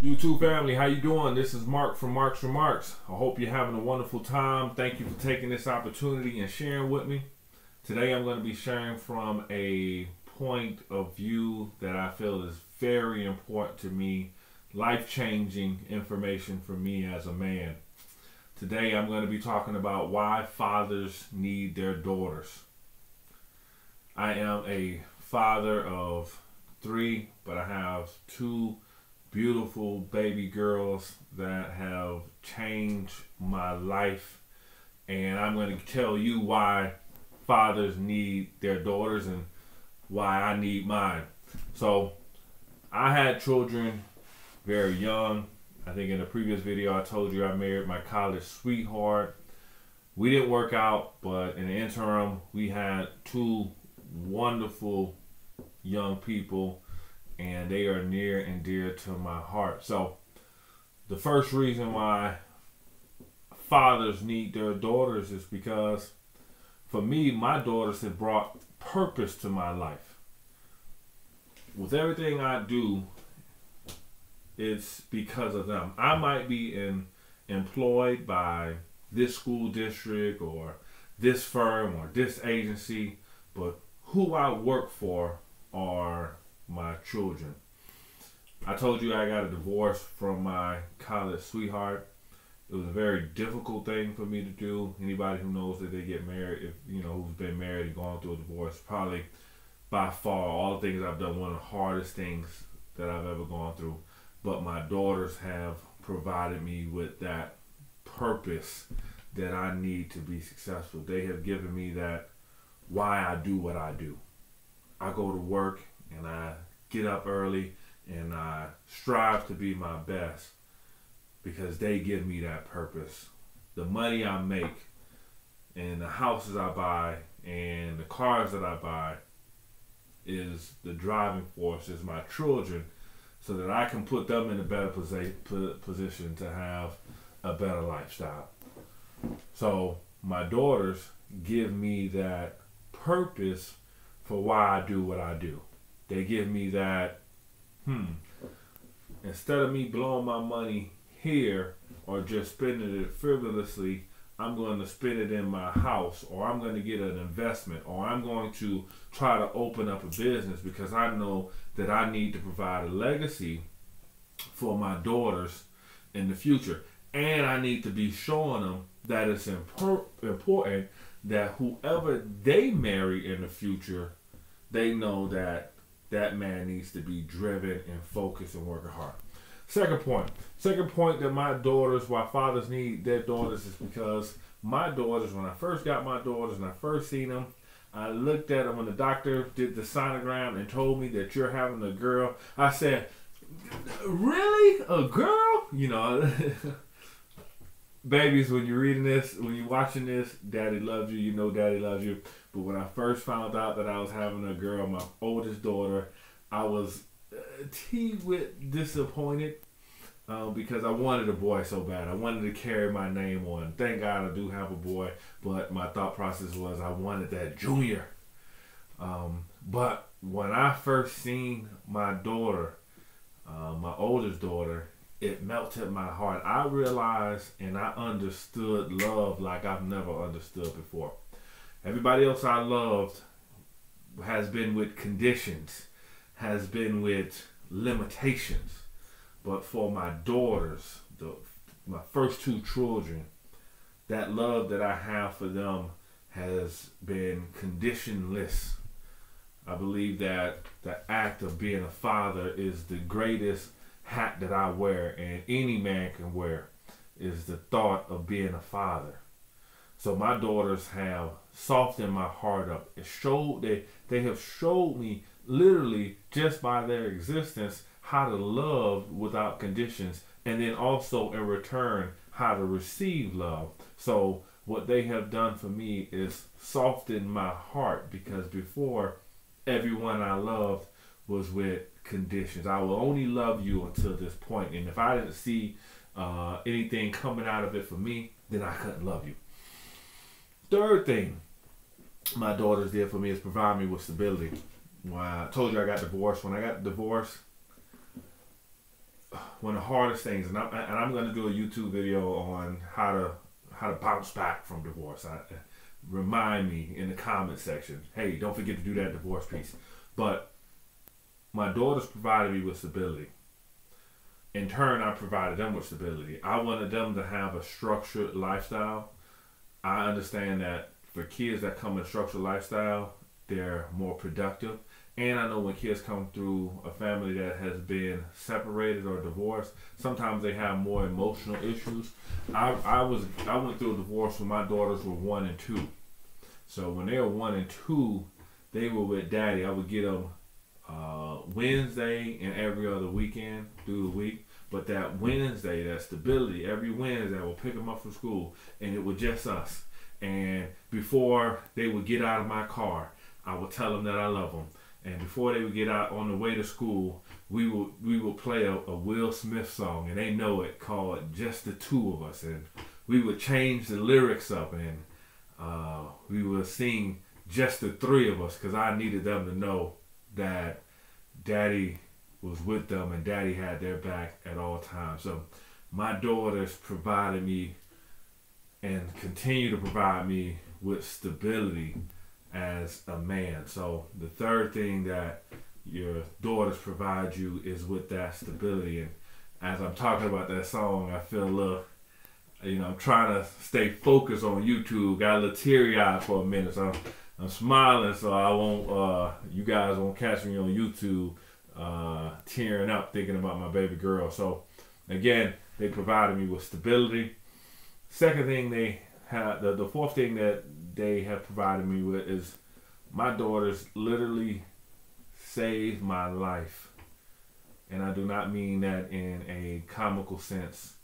YouTube family, how you doing? This is Mark from Mark's Remarks. I hope you're having a wonderful time. Thank you for taking this opportunity and sharing with me. Today I'm going to be sharing from a point of view that I feel is very important to me, life-changing information for me as a man. Today I'm going to be talking about why fathers need their daughters. I am a father of 3, but I have 2 beautiful baby girls that have changed my life, and I'm going to tell you why fathers need their daughters and why I need mine. So I had children very young. I think in the previous video I told you I married my college sweetheart. We didn't work out, but in the interim we had 2 wonderful young people, and they are near and dear to my heart. So the first reason why fathers need their daughters is because for me, my daughters have brought purpose to my life. With everything I do, it's because of them. I might be employed by this school district or this firm or this agency, but who I work for are my children. I told you I got a divorce from my college sweetheart. It was a very difficult thing for me to do. Anybody who knows that they get married, if you know, who's been married and gone through a divorce, probably by far all the things I've done, one of the hardest things that I've ever gone through. But my daughters have provided me with that purpose that I need to be successful. They have given me that why I do what I do. I go to work and I get up early and I strive to be my best because they give me that purpose. The money I make and the houses I buy and the cars that I buy is the driving force, is my children, so that I can put them in a better position to have a better lifestyle. So my daughters give me that purpose for why I do what I do. They give me that, instead of me blowing my money here or just spending it frivolously, I'm going to spend it in my house, or I'm going to get an investment, or I'm going to try to open up a business because I know that I need to provide a legacy for my daughters in the future. And I need to be showing them that it's important that whoever they marry in the future, they know that that man needs to be driven and focused and working hard. Second point that my daughters, why fathers need their daughters, is because my daughters, when I first got my daughters and I first seen them, I looked at them when the doctor did the sonogram and told me that you're having a girl. I said, really? A girl? You know, babies, when you're reading this, when you're watching this, daddy loves you, you know daddy loves you. But when I first found out that I was having a girl, my oldest daughter, I was with disappointed because I wanted a boy so bad. I wanted to carry my name on. Thank God I do have a boy, but my thought process was I wanted that junior. But when I first seen my daughter, my oldest daughter, it melted my heart. I realized and I understood love like I've never understood before. Everybody else I loved has been with conditions, has been with limitations. But for my daughters, my first 2 children, that love that I have for them has been conditionless. I believe that the act of being a father is the greatest hat that I wear, and any man can wear, is the thought of being a father. So my daughters have softened my heart up. They have showed me literally just by their existence how to love without conditions, and then also in return how to receive love. So what they have done for me is soften my heart, because before, everyone I loved was with conditions. I will only love you until this point, and if I didn't see anything coming out of it for me, then I couldn't love you. Third thing my daughters did for me is provide me with stability. When I told you I got divorced, when I got divorced, one of the hardest things, and I'm going to do a YouTube video on how to bounce back from divorce. Remind me in the comment section. Hey, don't forget to do that divorce piece. But my daughters provided me with stability. In turn, I provided them with stability. I wanted them to have a structured lifestyle. I understand that for kids that come in a structured lifestyle, they're more productive. And I know when kids come through a family that has been separated or divorced, sometimes they have more emotional issues. I went through a divorce when my daughters were 1 and 2. So when they were 1 and 2, they were with daddy. I would get them Wednesday and every other weekend through the week. But that Wednesday, that stability, every Wednesday I would pick them up from school, and it was just us. And before they would get out of my car, I would tell them that I love them. And before they would get out on the way to school, we would play a Will Smith song, and they know it, called Just the Two of Us. And we would change the lyrics up, and we would sing Just the Three of Us, because I needed them to know that daddy was with them and daddy had their back at all times. So my daughters provided me and continue to provide me with stability as a man. So the third thing that your daughters provide you is with that stability. And as I'm talking about that song, I feel a little, I'm trying to stay focused on YouTube. Got a little teary-eyed for a minute, so I'm smiling so I won't, you guys won't catch me on YouTube tearing up thinking about my baby girl. So again, they provided me with stability. Second thing they have, the fourth thing that they have provided me with is my daughters literally saved my life. And I do not mean that in a comical sense.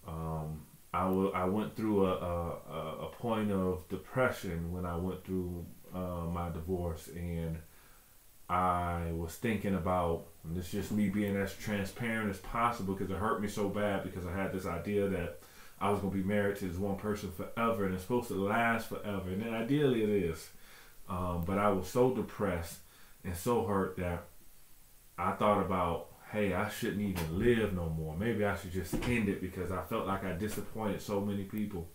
I went through a point of depression when I went through my divorce, and I was thinking about, and it's just me being as transparent as possible because it hurt me so bad, because I had this idea that I was going to be married to this one person forever, and it's supposed to last forever, and then ideally it is. But I was so depressed and so hurt that I thought about, hey, I shouldn't even live no more. Maybe I should just end it, because I felt like I disappointed so many people.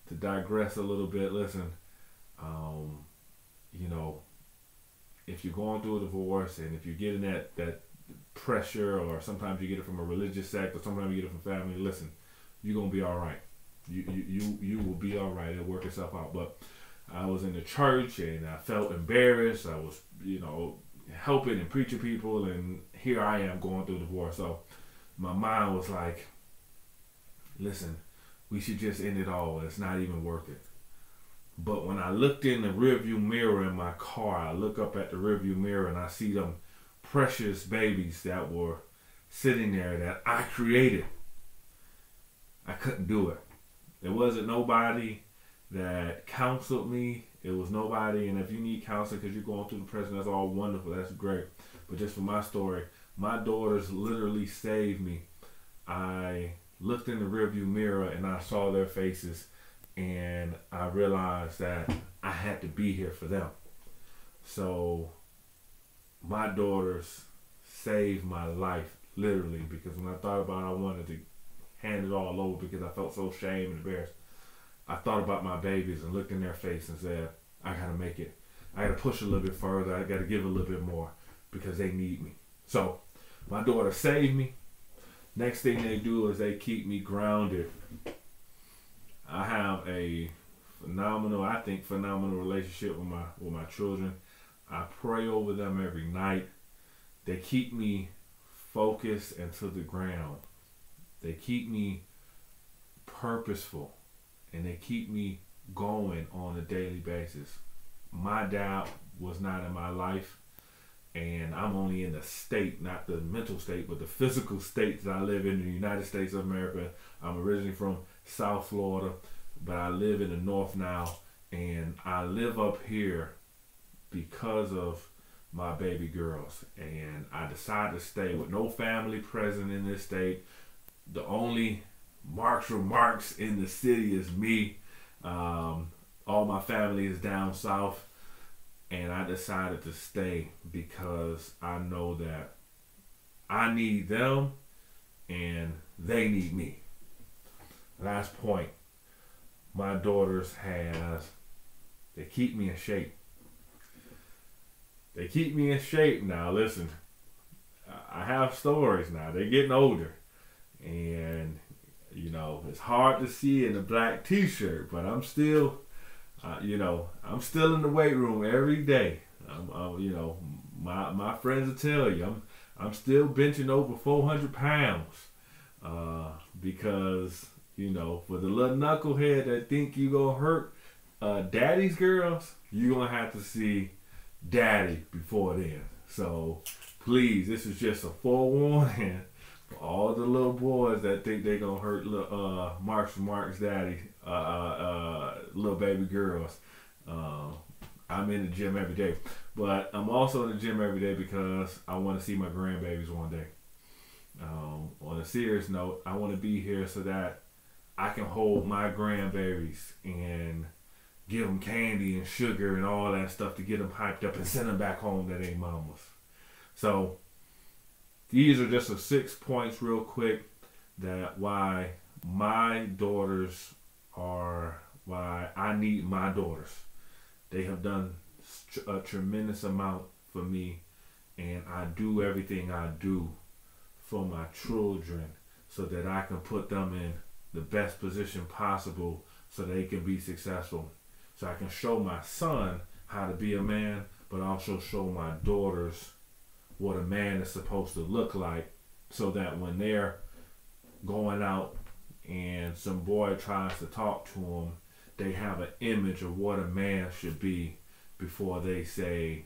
To digress a little bit, listen, if you're going through a divorce, and if you're getting that pressure, or sometimes you get it from a religious sect, or sometimes you get it from family, listen, you're gonna be all right. You will be all right. It'll work itself out. But I was in the church and I felt embarrassed. I was, helping and preaching people, and here I am going through a divorce. So my mind was like, listen, we should just end it all. It's not even worth it. But when I looked in the rearview mirror in my car, I look up at the rearview mirror and I see them precious babies that were sitting there that I created. I couldn't do it. There wasn't nobody that counseled me. It was nobody, and if you need counseling because you're going through depression, that's all wonderful. That's great. But just for my story, my daughters literally saved me. I looked in the rearview mirror and I saw their faces, and I realized that I had to be here for them. So my daughters saved my life, literally, because when I thought about it, I wanted to hand it all over because I felt so ashamed and embarrassed. I thought about my babies and looked in their face and said, I gotta make it. I gotta push a little bit further. I gotta give a little bit more because they need me. So my daughter saved me. Next thing they do is they keep me grounded. I have a phenomenal relationship with my children. I pray over them every night. They keep me focused and to the ground. They keep me purposeful, and they keep me going on a daily basis. My dad was not in my life, and I'm only in the state, not the mental state, but the physical state that I live in the United States of America. I'm originally from South Florida, but I live in the North now, and I live up here because of my baby girls. And I decided to stay with no family present in this state. The only Mark's Remarks in the city is me. All my family is down south, and I decided to stay because I know that I need them and they need me. Last point, my daughters they keep me in shape. They keep me in shape. Now listen, I have stories now. They're getting older, and you know it's hard to see in a black t-shirt, but I'm still, I'm still in the weight room every day. You know, my friends will tell you I'm still benching over 400 pounds because you know, for the little knucklehead that think you gonna hurt daddy's girls, you gonna have to see daddy before then. So please, this is just a forewarning for all the little boys that think they gonna hurt Mark's from Mark's daddy, little baby girls. I'm in the gym every day, but I'm also in the gym every day because I want to see my grandbabies one day. On a serious note, I want to be here so that I can hold my grandbabies and give them candy and sugar and all that stuff to get them hyped up and send them back home to their mamas. So these are just 6 points real quick that why I need my daughters. They have done a tremendous amount for me, and I do everything I do for my children so that I can put them in the best position possible so they can be successful. So I can show my son how to be a man, but also show my daughters what a man is supposed to look like, so that when they're going out and some boy tries to talk to them, they have an image of what a man should be before they say,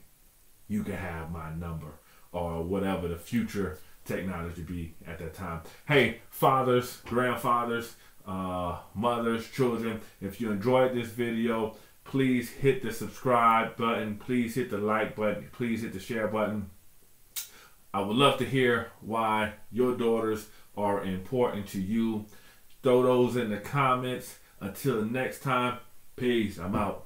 you can have my number, or whatever the future technology be at that time. Hey, fathers, grandfathers, mothers, children, if you enjoyed this video, please hit the subscribe button, please hit the like button, please hit the share button. I would love to hear why your daughters are important to you. Throw those in the comments. Until next time, peace. I'm out.